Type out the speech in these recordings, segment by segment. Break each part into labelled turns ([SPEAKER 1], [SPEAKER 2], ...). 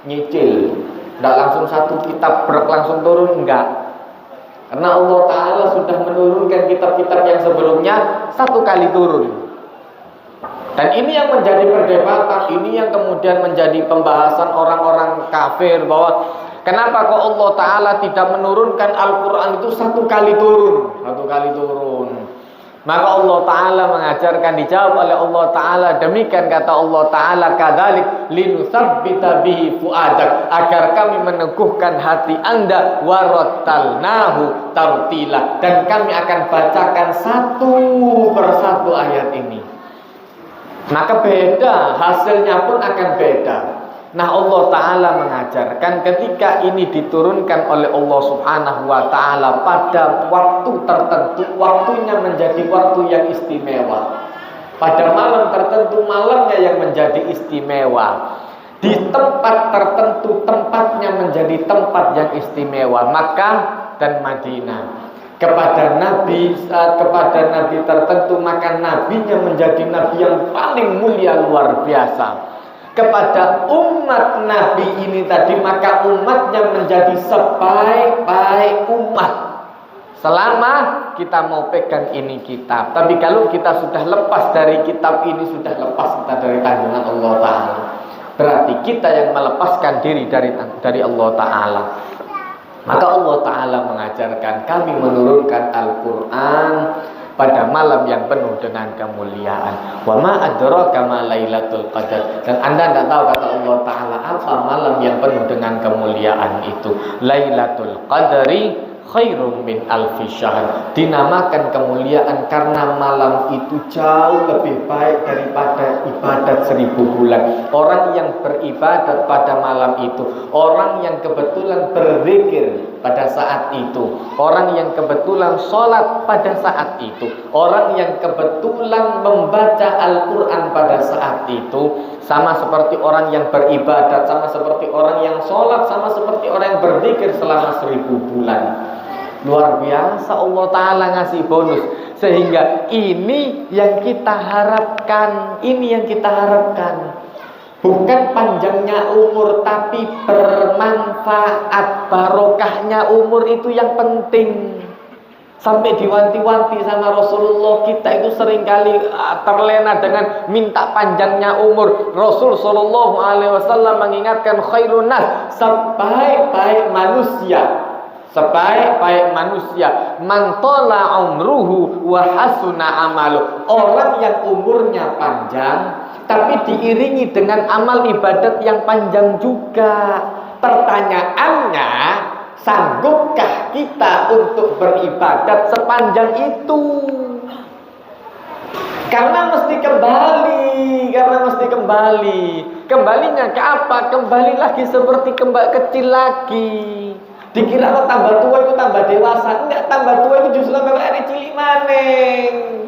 [SPEAKER 1] nyicil. Tidak langsung satu kitab langsung turun, enggak. Karena Allah Ta'ala sudah menurunkan kitab-kitab yang sebelumnya satu kali turun. Dan ini yang menjadi perdebatan, ini yang kemudian menjadi pembahasan orang-orang kafir, bahwa kenapa kok Allah Ta'ala tidak menurunkan Al-Quran itu satu kali turun. Maka Allah Ta'ala mengajarkan, dijawab oleh Allah Ta'ala, demikian kata Allah Ta'ala, kadzalik linutsabbita bihi fuadak, agar kami meneguhkan hati Anda, warattalnahu tartila, dan kami akan bacakan satu persatu ayat ini. Maka beda, hasilnya pun akan beda. Nah, Allah Ta'ala mengajarkan ketika ini diturunkan oleh Allah Subhanahu wa Ta'ala pada waktu tertentu, waktunya menjadi waktu yang istimewa. Pada malam tertentu, malamnya yang menjadi istimewa. Di tempat tertentu, tempatnya menjadi tempat yang istimewa. Makkah dan Madinah. Kepada nabi tertentu, maka nabinya menjadi nabi yang paling mulia, luar biasa. Kepada umat nabi ini tadi, maka umatnya menjadi sebaik-baik umat selama kita mau pegang ini kitab. Tapi kalau kita sudah lepas dari kitab ini, sudah lepas kita dari tanggungan Allah Ta'ala. Berarti kita yang melepaskan diri dari Allah Ta'ala. Maka Allah Ta'ala mengajarkan, kami menurunkan Al-Quran pada malam yang penuh dengan kemuliaan. Wa ma adraka ma Lailatul Qadar. Dan Anda tidak tahu, kata Allah Ta'ala, apa malam yang penuh dengan kemuliaan itu. Lailatul Qadri khairum min alfi syahr. Dinamakan kemuliaan karena malam itu jauh lebih baik daripada ibadat 1000 bulan. Orang yang beribadat pada malam itu, orang yang kebetulan berzikir pada saat itu, orang yang kebetulan sholat pada saat itu, orang yang kebetulan membaca Al-Quran pada saat itu, sama seperti orang yang beribadat, sama seperti orang yang sholat, sama seperti orang yang berzikir selama 1000 bulan. Luar biasa, Allah Ta'ala ngasih bonus. Sehingga ini yang kita harapkan. Bukan panjangnya umur, tapi bermanfaat, barokahnya umur itu yang penting. Sampai diwanti-wanti sama Rasulullah, kita itu seringkali terlena dengan minta panjangnya umur. Rasul Shallallahu Alaihi Wasallam mengingatkan, khairun nas, sebaik-baik manusia, man tola umruhu wa hasuna amalu, orang yang umurnya panjang tapi diiringi dengan amal ibadat yang panjang juga. Pertanyaannya, sanggupkah kita untuk beribadat sepanjang itu? Karena mesti kembali. Kembalinya ke apa? Kembali lagi seperti kecil lagi. Dikira tambah tua itu tambah dewasa. Enggak, tambah tua itu justru tambah cilik maneng.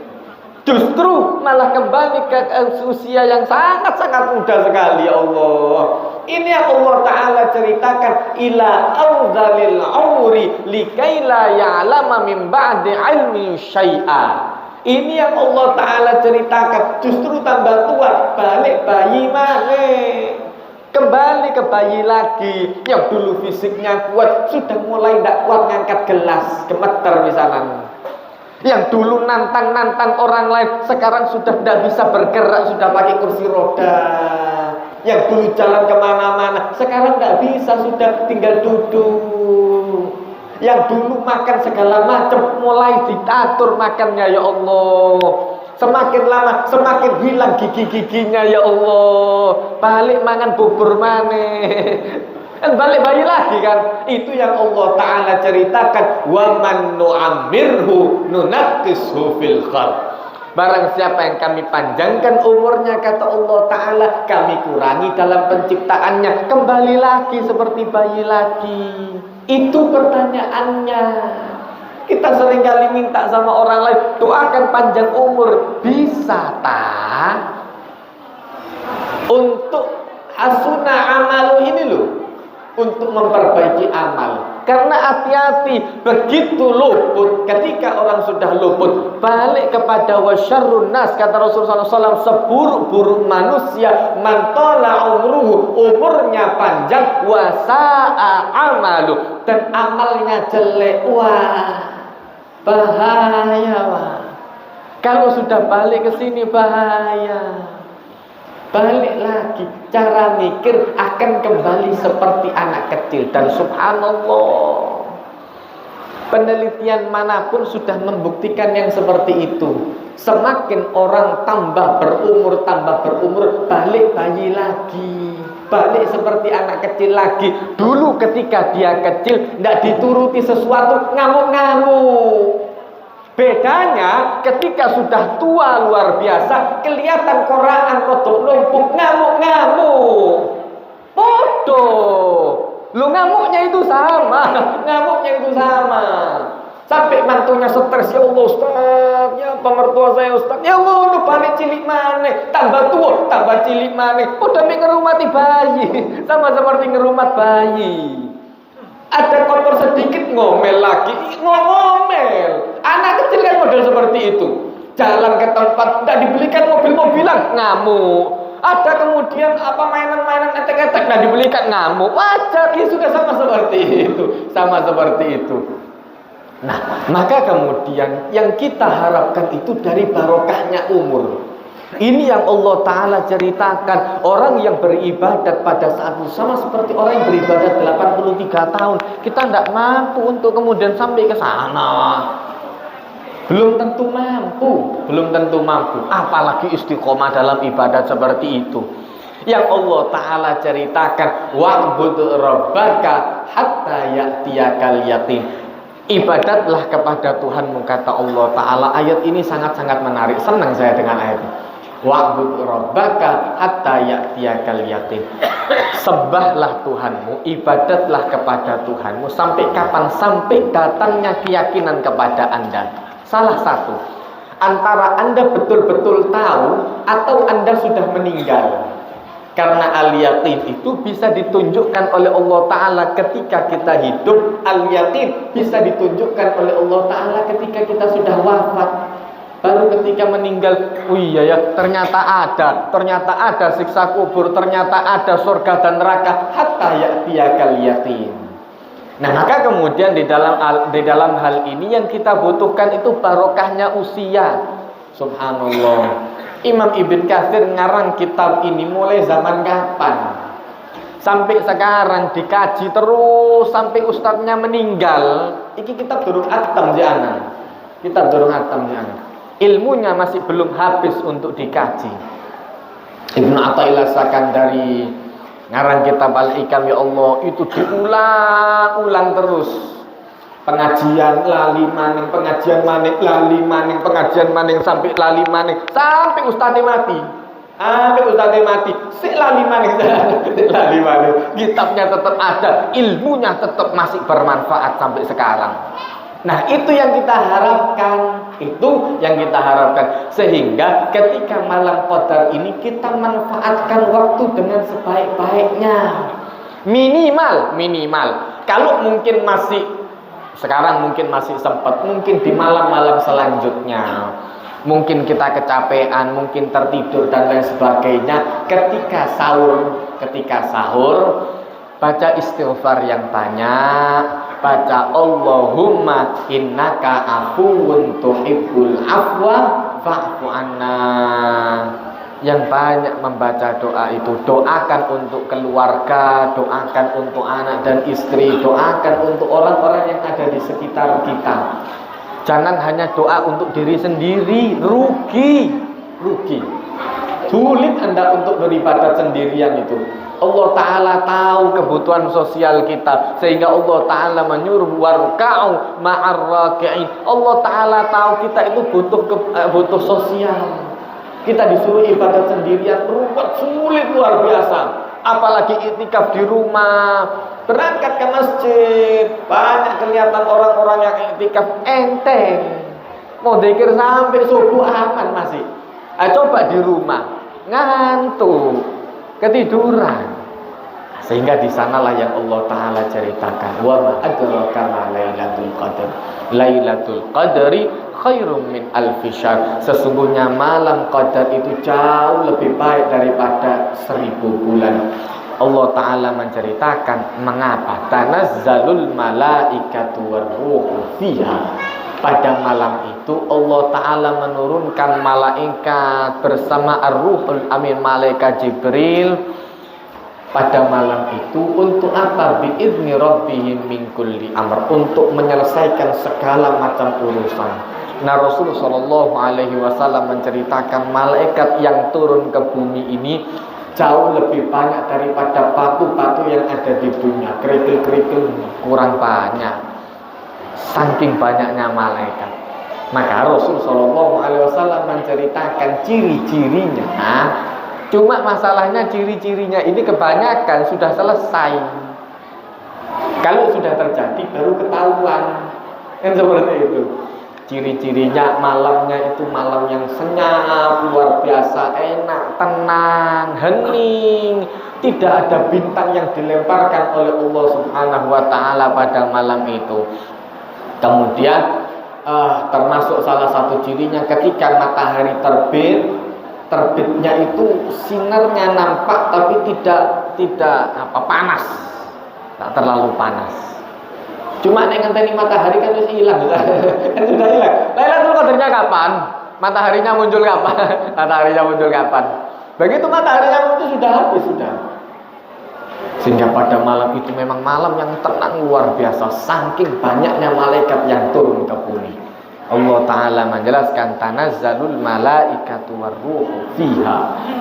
[SPEAKER 1] Justru malah kembali ke usia yang sangat-sangat muda sekali, ya Allah. Ini yang Allah Ta'ala ceritakan, ila awdalil umri likaila ya'lama min ba'di ilmi syai'a. Ini yang Allah Ta'ala ceritakan, justru tambah tua, balik bayi maneng. Kembali ke bayi lagi. Yang dulu fisiknya kuat, sudah mulai tidak kuat ngangkat gelas, gemeter misalnya. Yang dulu nantang orang lain, sekarang sudah tidak bisa bergerak, sudah pakai kursi roda. Yang dulu jalan kemana-mana, sekarang tidak bisa, sudah tinggal duduk. Yang dulu makan segala macam, mulai diatur makannya, ya Allah. Semakin lama semakin hilang gigi-giginya, ya Allah. Balik mangan bubur maneh. Kan balik bayi lagi kan. Itu yang Allah Ta'ala ceritakan, wa man nu'ammirhu nunaqqishu fil khalq. Barang siapa yang kami panjangkan umurnya, kata Allah Ta'ala, kami kurangi dalam penciptaannya, kembali lagi seperti bayi lagi. Itu pertanyaannya. Kita seringkali minta sama orang lain, doakan panjang umur. Bisa tak? Untuk hasuna amalu ini loh, untuk memperbaiki amal. Karena hati-hati, begitu luput, ketika orang sudah luput, balik kepada wasyarrun nas, kata Rasulullah SAW, seburuk-buruk manusia, man tala umruhu, umurnya panjang, wa sa'a amalu, dan amalnya jelek. Wah, bahaya, wah. Kalau sudah balik ke sini bahaya. Balik lagi, cara mikir akan kembali seperti anak kecil. Dan subhanallah, penelitian manapun sudah membuktikan yang seperti itu. Semakin orang tambah berumur, balik bayi lagi, balik seperti anak kecil lagi. Dulu ketika dia kecil, tidak dituruti sesuatu, ngamuk-ngamuk. Bedanya ketika sudah tua luar biasa, kelihatan koran rodok lumpuh, ngamuk-ngamuk. Bodoh. Lu ngamuknya itu sama, Sampai mantunya stres, ya Allah Ustaz, ya pemertua saya Ustaz, ya Allah udah balik cilik maneh, tambah tua, tambah cilik maneh, udah ngerumati bayi, sama seperti ngerumat bayi. Ada kotor sedikit ngomel lagi, ngomel. Anak kecil kan model seperti itu. Jalan ke tempat tidak dibelikan mobil-mobilan, ngamuk. Ada kemudian mainan-mainan etek-etek tidak dibelikan, ngamuk. Wajar, ya sudah sama seperti itu. Nah, maka kemudian yang kita harapkan itu dari barokahnya umur. Ini yang Allah Ta'ala ceritakan. Orang yang beribadat pada saat itu sama seperti orang yang beribadat 83 tahun. Kita tidak mampu untuk kemudian sampai ke sana. Belum tentu mampu. Apalagi istiqomah dalam ibadat seperti itu. Yang Allah Ta'ala ceritakan, wa'bud rabbaka hatta ya'tiyakal yaqin. Ibadatlah kepada Tuhanmu, kata Allah Ta'ala. Ayat ini sangat-sangat menarik. Senang saya dengan ayat ini. Wa'bud rabbaka hatta ya'tiyakal yaqin. Sembahlah Tuhanmu, ibadatlah kepada Tuhanmu sampai kapan? Sampai datangnya keyakinan kepada Anda. Salah satu, antara Anda betul-betul tahu atau Anda sudah meninggal. Karena al-yaqin itu bisa ditunjukkan oleh Allah Ta'ala ketika kita hidup. Al-yaqin bisa ditunjukkan oleh Allah Ta'ala ketika kita sudah wafat. Baru ketika meninggal, oh iya ya, ternyata ada siksa kubur, ternyata ada surga dan neraka, hatta ya'tiyakal yaqin. Nah, maka kemudian di dalam hal ini yang kita butuhkan itu barokahnya usia. Subhanallah. Imam Ibn Katsir ngarang kitab ini mulai zaman kapan? Sampai sekarang dikaji terus sampai ustadznya meninggal. Iki kitab durung atam di anak. Ilmunya masih belum habis untuk dikaji. Ibnu Athaillah Sakandari ngarang kitab Al-Hikam, ya Allah, itu diulang-ulang terus. Pengajian lali maning, pengajian maning sampai lali maning sampai ustadz mati. Si lali maning. Kitabnya tetap ada, ilmunya tetap masih bermanfaat sampai sekarang. Nah, itu yang kita harapkan. Sehingga ketika malam qadar ini kita manfaatkan waktu dengan sebaik-baiknya. Minimal. Kalau mungkin sekarang mungkin masih sempat, mungkin di malam-malam selanjutnya. Mungkin kita kecapean, mungkin tertidur dan lain sebagainya. Ketika sahur, baca istighfar yang banyak, baca Allahumma innaka afuwun tuhibbul afwa fa'fu anna. Yang banyak membaca doa itu. Doakan untuk keluarga, doakan untuk anak dan istri, doakan untuk orang-orang yang ada di sekitar kita. Jangan hanya doa untuk diri sendiri, rugi. Sulit Anda untuk beribadat sendirian itu. Allah Ta'ala tahu kebutuhan sosial kita, sehingga Allah Ta'ala menyuruh warka'u ma'ar raki'in. Allah Ta'ala tahu kita itu butuh sosial. Kita disuruh ibadat sendirian, ruwet, sulit luar biasa. Apalagi iktikaf di rumah, berangkat ke masjid, banyak kelihatan orang-orang yang iktikaf enteng. Mau dzikir sampai subuh aman masih. Coba di rumah, ngantuk, ketiduran. Sehingga di sanalah yang Allah Ta'ala ceritakan, wa ma adraka ma lailatul qadar. Lailatul qadri khairum min alfi syahr. Sesungguhnya malam qadar itu jauh lebih baik daripada 1000 bulan. Allah Ta'ala menceritakan mengapa tanazzalul malaikatu warruhu fiha. Pada malam itu Allah Ta'ala menurunkan malaikat bersama ar-ruhul amin, malaikat Jibril. Pada malam itu untuk apa? Bi'izni rabbihim min kulli amr, untuk menyelesaikan segala macam urusan. Nah, Rasulullah Shallallahu Alaihi Wasallam menceritakan malaikat yang turun ke bumi ini jauh lebih banyak daripada batu-batu yang ada di dunia. Kerikil-kerikil kurang banyak, saking banyaknya malaikat. Maka Rasulullah Shallallahu Alaihi Wasallam menceritakan ciri-cirinya. Cuma masalahnya ciri-cirinya ini kebanyakan sudah selesai. Kalau sudah terjadi baru ketahuan. Kan seperti itu. Ciri-cirinya malamnya itu malam yang senyap, luar biasa enak, tenang, hening. Tidak ada bintang yang dilemparkan oleh Allah Subhanahu wa Ta'ala pada malam itu. Kemudian termasuk salah satu cirinya ketika matahari terbitnya itu sinarnya nampak tapi tidak panas, tak terlalu panas. Cuma nek ngenteni matahari kan wis hilang, kan sudah hilang. Lailatul Qadarnya kapan? Mataharinya muncul kapan? Mataharinya muncul kapan? Begitu mataharinya muncul sudah habis sudah. Sehingga pada malam itu memang malam yang tenang luar biasa, saking banyaknya malaikat yang turun ke bumi. Allah Ta'ala menjelaskan tanazzalul malaikatu warruhu fiha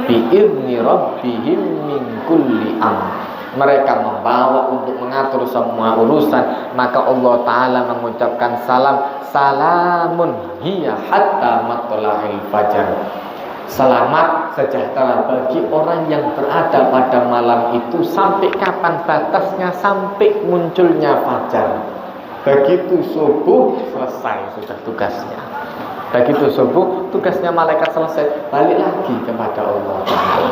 [SPEAKER 1] bi'izni rabbihim min kulli amr. Mereka membawa untuk mengatur semua urusan. Maka Allah Ta'ala mengucapkan salamun hiya hatta matla'il fajar. Selamat sejahtera bagi orang yang berada pada malam itu. Sampai kapan batasnya? Sampai munculnya fajar. Begitu subuh selesai sudah tugasnya. Begitu subuh tugasnya malaikat selesai, balik lagi kepada Allah Ta'ala.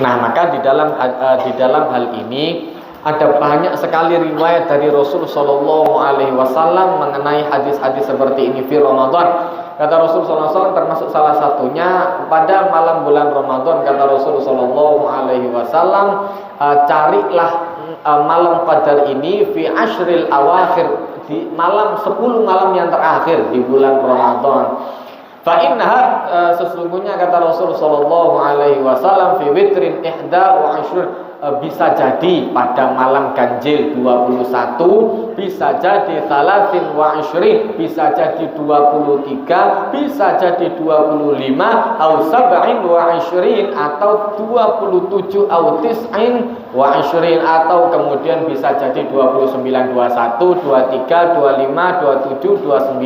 [SPEAKER 1] Nah, maka di dalam hal ini ada banyak sekali riwayat dari Rasul Shallallahu Alaihi Wasallam mengenai hadis-hadis seperti ini di Ramadan. Kata Rasul Sallallahu Alaihi Wasallam, termasuk salah satunya pada malam bulan Ramadan, kata Rasul Sallallahu Alaihi Wasallam, carilah malam qadar ini fi ashril awakhir, di malam 10 malam yang terakhir di bulan Ramadan. Fa innaha, sesungguhnya kata Rasul Sallallahu Alaihi Wasallam, fi witrin ihda wa ashrun, bisa jadi pada malam ganjil 21, bisa jadi salasin wa ashrin, bisa jadi 23, bisa jadi 25, atau sab'in wa ashrin, atau 27, atau tis'in wa ashrin, atau kemudian bisa jadi 29, 21, 23, 25, 27, 29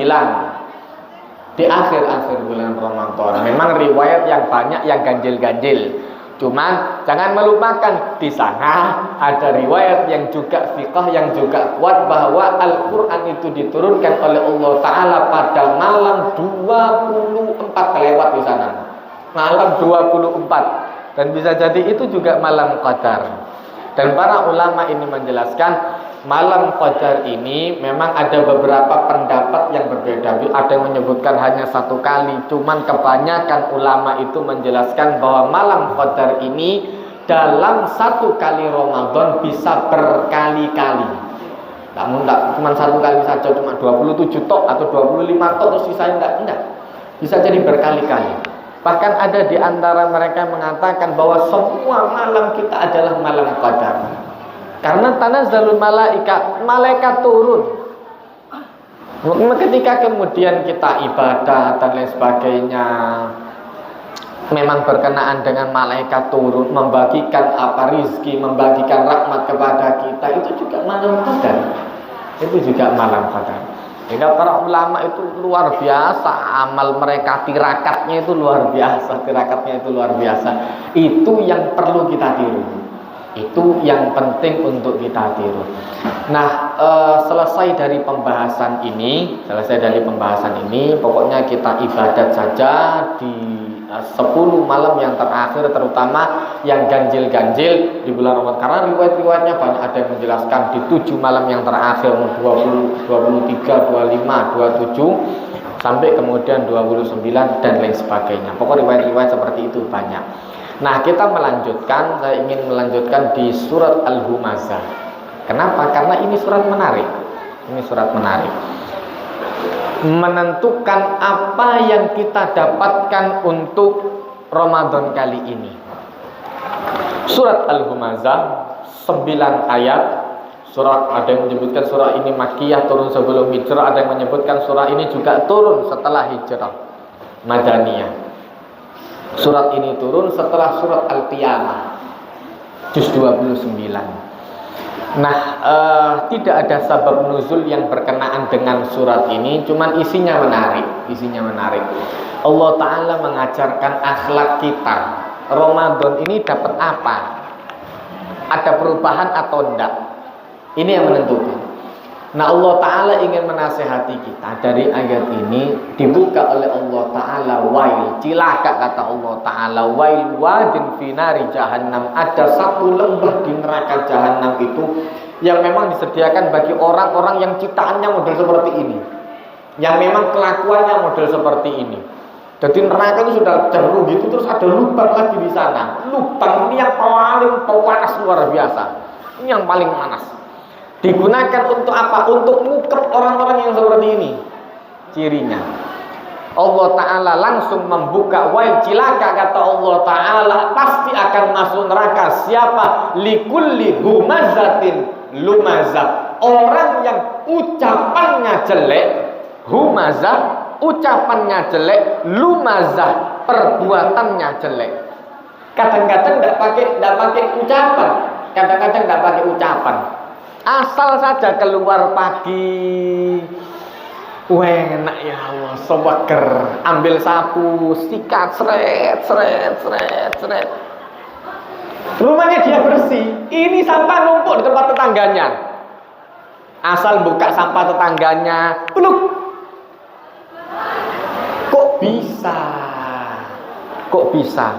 [SPEAKER 1] di akhir-akhir bulan Ramadan. Memang riwayat yang banyak yang ganjil-ganjil. Cuman jangan melupakan di sana ada riwayat yang juga fiqh yang juga kuat bahwa Al-Qur'an itu diturunkan oleh Allah Ta'ala pada malam 24 kelewat di sana. Malam 24, dan bisa jadi itu juga malam qadar. Dan para ulama ini menjelaskan malam qadar ini memang ada beberapa pendapat yang berbeda. Ada yang menyebutkan hanya 1 kali, cuman kebanyakan ulama itu menjelaskan bahwa malam qadar ini dalam 1 kali Ramadan bisa berkali-kali. Namun tidak cuma 1 kali saja, cuma 27 tok atau 25 tok terus sisanya enggak. Bisa jadi berkali-kali. Bahkan ada di antara mereka mengatakan bahwa semua malam kita adalah malam qadar. Karena tanazzalul malaikat turun. Ketika kemudian kita ibadah dan lain sebagainya, memang berkenaan dengan malaikat turun, membagikan rizki, membagikan rahmat kepada kita, itu juga malam qadar. Itu juga malam qadar. Sehingga para ulama itu luar biasa, amal mereka, tirakatnya itu luar biasa, Itu yang perlu kita tiru. Itu yang penting untuk kita tiru. Nah, selesai dari pembahasan ini, pokoknya kita ibadat saja di 10 malam yang terakhir, terutama yang ganjil-ganjil di bulan Ramadan. Karena riwayat-riwayatnya banyak, ada yang menjelaskan di 7 malam yang terakhir, 20, 23, 25, 27 sampai kemudian 29 dan lain sebagainya. Pokoknya riwayat-riwayat seperti itu banyak. Nah, kita melanjutkan, saya ingin melanjutkan di surat Al-Humazah. Kenapa? Karena ini surat menarik. Ini surat menarik. Menentukan apa yang kita dapatkan untuk Ramadan kali ini. Surat Al-Humazah 9 ayat. Surah, ada yang menyebutkan surah ini Makkiyah, turun sebelum hijrah. Ada yang menyebutkan surah ini juga turun setelah hijrah, Madaniyah. Surat ini turun setelah surat Al-Qiyamah, juz 29. Nah, tidak ada sabab nuzul yang berkenaan dengan surat ini, cuman isinya menarik. Isinya menarik. Allah Ta'ala mengajarkan akhlak kita. Ramadan ini dapat apa? Ada perubahan atau enggak? Ini yang menentukan. Nah, Allah Ta'ala ingin menasehati kita. Dari ayat ini dibuka oleh Allah Ta'ala, wail, cilaka kata Allah Ta'ala, wail wadin finari jahannam. Ada satu lembah di neraka jahannam itu yang memang disediakan bagi orang-orang yang ciptaannya model seperti ini, yang memang kelakuannya model seperti ini. Jadi neraka itu sudah jeru gitu, terus ada lubang lagi di sana. Lubang ini yang paling panas luar biasa. Ini yang paling panas. Digunakan untuk apa? Untuk ngukep orang-orang yang seperti ini. Cirinya Allah Ta'ala langsung membuka, wail, cilaka kata Allah Ta'ala, pasti akan masuk neraka siapa? Likulli humazatin lumazah. Orang yang ucapannya jelek, humazah, ucapannya jelek, lumazah, perbuatannya jelek. Kadang-kadang tidak pakai ucapan, kadang-kadang tidak pakai ucapan. Asal saja keluar pagi, enak ya Allah, sewager, ambil sapu, sikat, seret. Rumahnya dia bersih, ini sampah numpuk di tempat tetangganya. Asal buka sampah tetangganya, peluk. Kok bisa?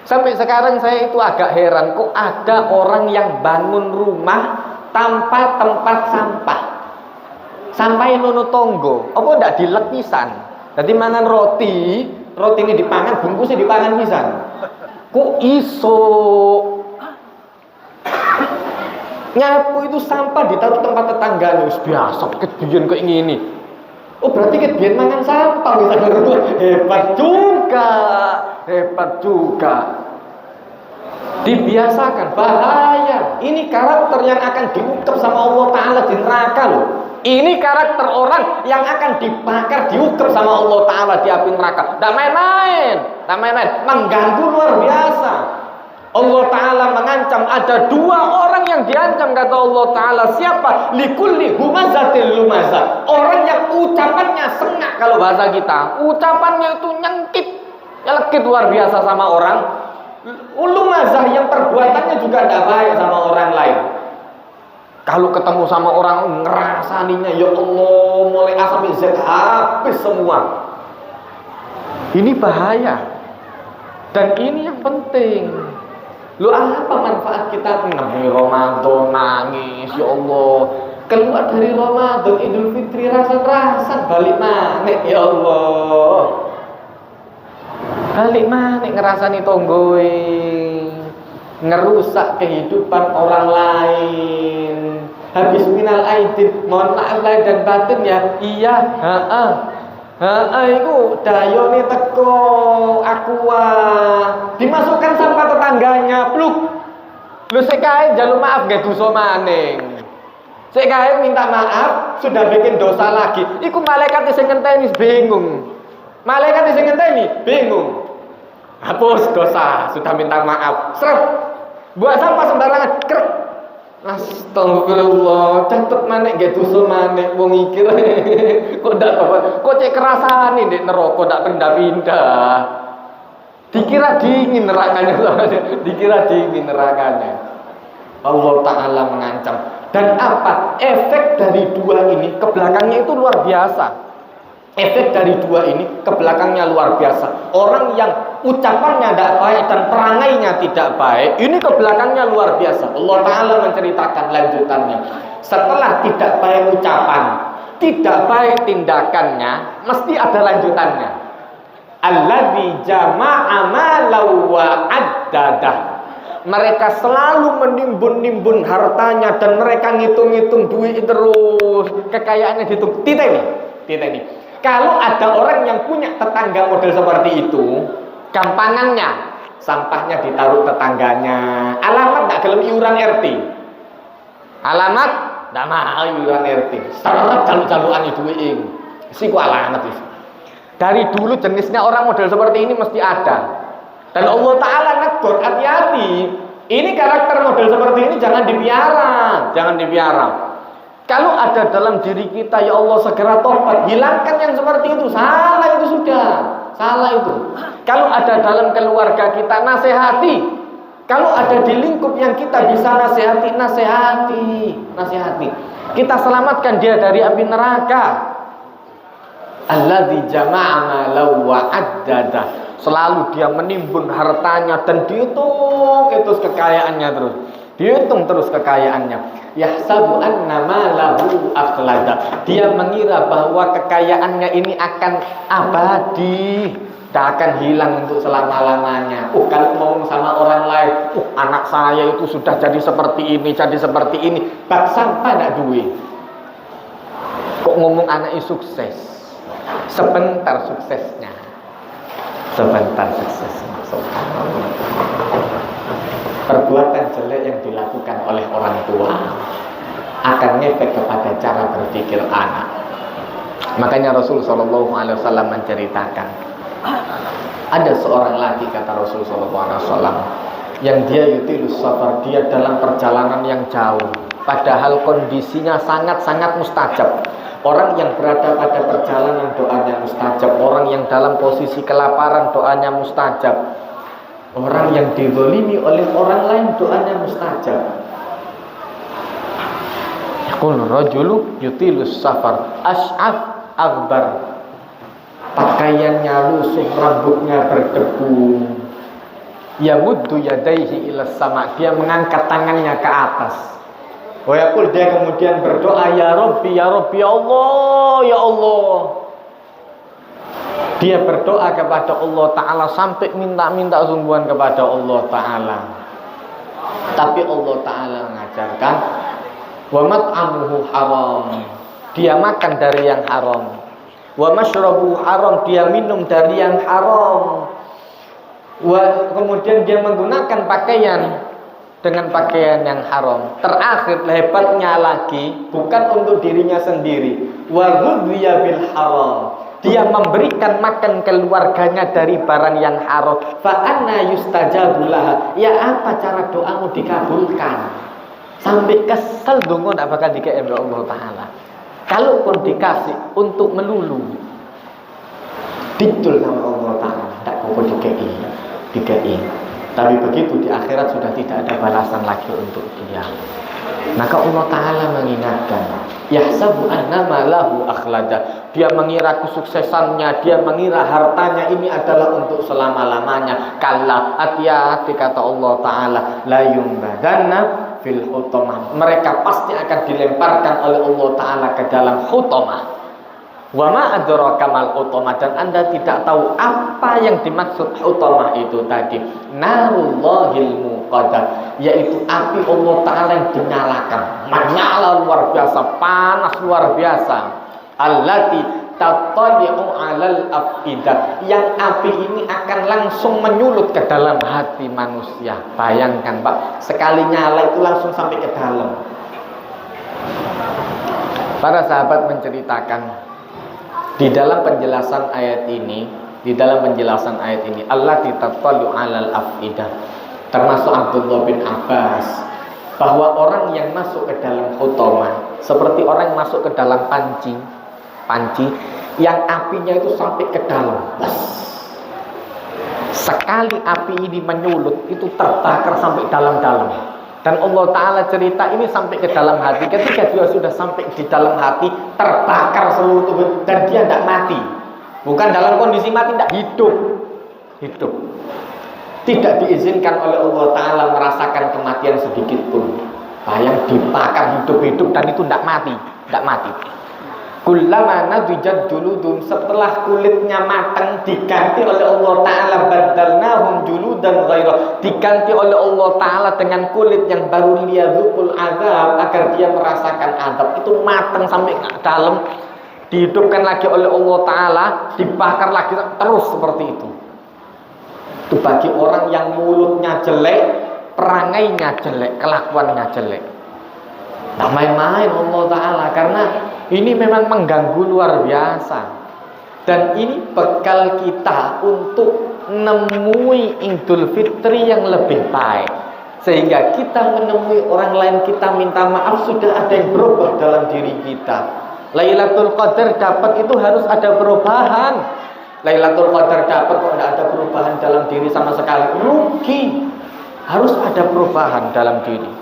[SPEAKER 1] Sampai sekarang saya itu agak heran, kok ada orang yang bangun rumah tanpa tempat sampah. Sampai nono tonggo, apa ndak dilek pisan. Dadi mangan roti ini dipangan, bungkusnya dipangan pisan. Kok iso? Nyapu itu sampah ditaruh tempat tetangga, wis biasa kebiyen kok ngene. Oh, berarti kebiyen mangan sampah bisa berubah. Hebat juga. Dibiasakan, bahaya. Ini karakter yang akan diungkap sama Allah Ta'ala di neraka loh. Ini karakter orang yang akan dibakar, diungkap sama Allah Ta'ala di api neraka. Tidak main-main, mengganggu luar biasa. Allah Ta'ala mengancam, ada 2 orang yang diancam kata Allah Ta'ala. Siapa? Likulli humazatil lumazah. Orang yang ucapannya sengak, kalau bahasa kita, ucapannya itu nyelekit luar biasa sama orang. Lumazah yang perbuatannya juga tidak baik sama orang lain. Kalau ketemu sama orang ngerasaninya, ya Allah, mulai A sampai Z habis semua. Ini bahaya. Dan ini yang penting. Lu apa manfaat kita nangis Ramadan, nangis, ya Allah, keluar dari Ramadan, Idul Fitri rasan-rasan balik manik, ya Allah. Balik manik ngerasani tonggoe, ngerusak kehidupan orang lain. Habis minal aidin, mohon maaf lahir dan batin ya. Iya, iku dayone teko aqua, dimasukkan sampah tetangganya, pluk. Lu sik kae njaluk maaf nggih dosa maning. Sik kae minta maaf, sudah bikin dosa lagi. Iku malaikat sing ngenteni bingung. Malaikat sing ngenteni bingung. Hapus dosa, sudah minta maaf. Seret. Buat sampah sembarangan, krek. Astagfirullah, catet manek nggih dosa manek wong iki. Kok ndak apa? Kok cek kerasane ndek neraka ndak pindah-pindah. Dikira dingin nerakanya. Allah Ta'ala mengancam. Dan apa? Efek dari 2 ini ke belakangnya itu luar biasa. Efek dari 2 ini ke belakangnya luar biasa. Orang yang ucapannya tidak baik dan perangainya tidak baik, ini ke belakangnya luar biasa. Allah Ta'ala menceritakan lanjutannya. Setelah tidak baik ucapan, tidak baik tindakannya, mesti ada lanjutannya. Alladzi jama'a malau wa addadah. Mereka selalu menimbun-nimbun hartanya dan mereka ngitung-ngitung duit terus, kekayaannya dihitung. Titik ini. Kalau ada orang yang punya tetangga model seperti itu, gampangannya sampahnya ditaruh tetangganya. Alamat enggak gelem iuran RT. Alamat enggak mau iuran RT. Seret jaluk-jalukan duit iku. Siku alamat itu. Dari dulu jenisnya orang model seperti ini mesti ada. Dan Allah Ta'ala negur, hati-hati. Ini karakter model seperti ini jangan dipiara. Kalau ada dalam diri kita, ya Allah segera tobat, hilangkan yang seperti itu. Salah itu sudah. Salah itu. Kalau ada dalam keluarga kita, nasihati. Kalau ada di lingkup yang kita bisa nasihati. Kita selamatkan dia dari api neraka. Alladzi jama'a malau wa addada. Selalu dia menimbun hartanya dan dihitung terus kekayaannya terus. Dihitung terus kekayaannya. Yahsabu anna malahu akhlada. Dia mengira bahwa kekayaannya ini akan abadi, tidak akan hilang untuk selama-lamanya. Kalau ngomong sama orang lain, anak saya itu sudah jadi seperti ini. Bak sampai tidak duit. Kok ngomong anaknya sukses? Sebentar suksesnya. Perbuatan jelek yang dilakukan oleh orang tua akan ngefek kepada cara berpikir anak. Makanya Rasul Shallallahu Alaihi Wasallam menceritakan, ada seorang lagi, kata Rasul Shallallahu Alaihi Wasallam, yang dia yutilus safar, dia dalam perjalanan yang jauh, padahal kondisinya sangat-sangat mustajab. Orang yang berada pada perjalanan doanya mustajab. Orang yang dalam posisi kelaparan doanya mustajab. Orang yang dizalimi oleh orang lain doanya mustajab. Yaqul rajulu yutilus safar as'af akbar. Pakaiannya lusuh, rambutnya berdebu. Yamuddu yadaihi ila sama. Dia mengangkat tangannya ke atas. Wayakul, dia kemudian berdoa, ya Rabbi, ya Allah, ya Allah. Dia berdoa kepada Allah Ta'ala sampai minta sungguhan kepada Allah Ta'ala. Tapi Allah Ta'ala mengajarkan, wa mat'amuhu haram. Dia makan dari yang haram. Wa mashrabuhu haram. Dia minum dari yang haram. Kemudian dia menggunakan pakaian dengan pakaian yang haram. Terakhir, hebatnya lagi, bukan untuk dirinya sendiri. Wa ghudhiya bil haram. Dia memberikan makan keluarganya dari barang yang haram. Fa anna yustajabu laha. Ya apa cara doamu dikabulkan? Sampai kesel dongo ndak bakal dikei Allah Ta'ala. Kalaupun dikasih untuk melulu, dicul sama Allah Ta'ala, ndak kok dikei. Tapi begitu di akhirat sudah tidak ada balasan lagi untuk dia. Maka Allah Ta'ala mengingatkan, yahsabu anna malahu akhlada. Dia mengira kesuksesannya, dia mengira hartanya ini adalah untuk selama-lamanya. Kalla, hati-hati, kata Allah Ta'ala, la yumbadanna fil hutamah. Mereka pasti akan dilemparkan oleh Allah Ta'ala ke dalam hutamah. Wa ma adraka mal hutamah. Dan Anda tidak tahu apa yang dimaksud hutamah itu tadi. Narullahil muqaddah, yaitu api Allah Ta'ala yang dinyalakan, menyala luar biasa, panas luar biasa. Allati tattali'u 'alal afidah, yang api ini akan langsung menyulut ke dalam hati manusia. Bayangkan Pak, sekali nyala itu langsung sampai ke dalam. Para sahabat menceritakan di dalam penjelasan ayat ini, Allah tattali'u 'alal afidah, termasuk Abdullah bin Abbas, bahwa orang yang masuk ke dalam hutamah seperti orang yang masuk ke dalam panci yang apinya itu sampai ke dalam. Sekali api ini menyulut, itu terbakar sampai dalam-dalam. Dan Allah Ta'ala cerita ini sampai ke dalam hati. Ketika dia sudah sampai di dalam hati, terbakar seluruh tubuh, dan dia tidak mati. Bukan dalam kondisi mati, tidak hidup. hidup. Tidak diizinkan oleh Allah Ta'ala merasakan kematian sedikit pun. Bayang dibakar hidup-hidup dan itu tidak mati. Tidak mati. Kullama nadijat juludum, setelah kulitnya matang diganti oleh Allah Ta'ala badalnahum juludan ghairah, diganti oleh Allah Ta'ala dengan kulit yang baru, liyadzuqul azab, agar dia merasakan azab. Itu matang sampai ke dalam, dihidupkan lagi oleh Allah Ta'ala, dibakar lagi terus seperti itu. Itu bagi orang yang mulutnya jelek, perangainya jelek, kelakuannya jelek. Nah, main-main Allah Ta'ala, karena ini memang mengganggu luar biasa. Dan ini bekal kita untuk menemui Idul Fitri yang lebih baik, sehingga kita menemui orang lain, kita minta maaf, sudah ada yang berubah dalam diri kita. Lailatul Qadar dapat itu harus ada perubahan. Lailatul Qadar dapat kok tidak ada perubahan dalam diri sama sekali, rugi. Harus ada perubahan dalam diri.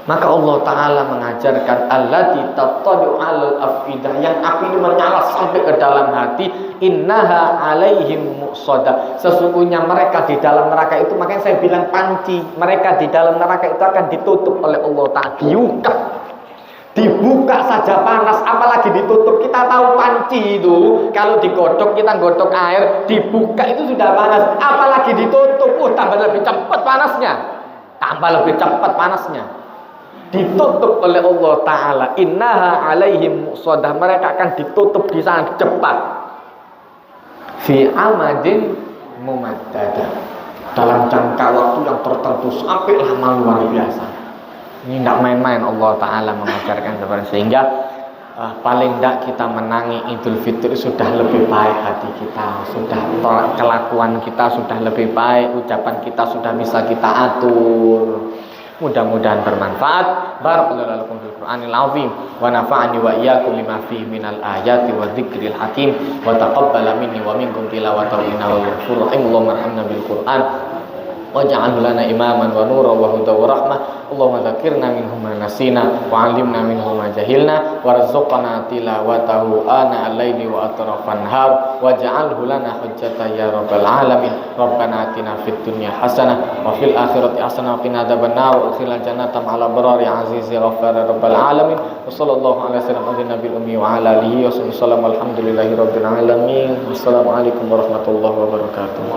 [SPEAKER 1] Maka Allah Ta'ala mengajarkan allati tattali'u 'alal afidah, yang api ini menyala sampai ke dalam hati. Innaha 'alaihim muqsadah, sesungguhnya mereka di dalam neraka itu, makanya saya bilang panci, mereka di dalam neraka itu akan ditutup oleh Allah Ta'ala. Dibuka saja panas, apalagi ditutup. Kita tahu panci itu kalau digodok, kita godok air, dibuka itu sudah panas, apalagi ditutup, tambah lebih cepat panasnya. Tambah lebih cepat panasnya. Ditutup oleh Allah Ta'ala. Innaha 'alaihim muqsadah, mereka akan ditutup di sana cepat. Fi amadin mumaddadah, dalam jangka waktu yang tertentu sampai lama luar biasa. Ini tidak main-main Allah Ta'ala mengajarkan kepada, sehingga paling tidak kita menangi Idul Fitri sudah lebih baik hati kita, sudah kelakuan kita sudah lebih baik, ucapan kita sudah bisa kita atur. Mudah-mudahan bermanfaat. Barakallahu lakum fil Qur'anil azim wa nafa'ani wa iyyakum lima fihi minal ayati wa dzikril hakim wa taqabbala minni wa minkum tilawatahu innahu ghafurur rahim. Allahumma arhamna bil Qur'an waj'alhu lana imaman wa nuran wa hudan wa rahmah. Allahumma dzakirna minhu ma nasina wa 'allimna minhu ma jahilna warzuqna tilawatahu ana al-laili wa atrafan nahar waj'alhu lana hujjatan ya rabbal alamin. Rabbana atina fid dunya hasanah wa fil akhirati hasanah wa qina adzabannar wa adkhilna jannata ma'al abrari azizi ghaffar rabbal alamin. Wa sallallahu ala sayyidina nabiyil ummi wa ala alihi wa sallam. Alhamdulillahi rabbil alamin. Wassalamu alaikum warahmatullahi wabarakatuh.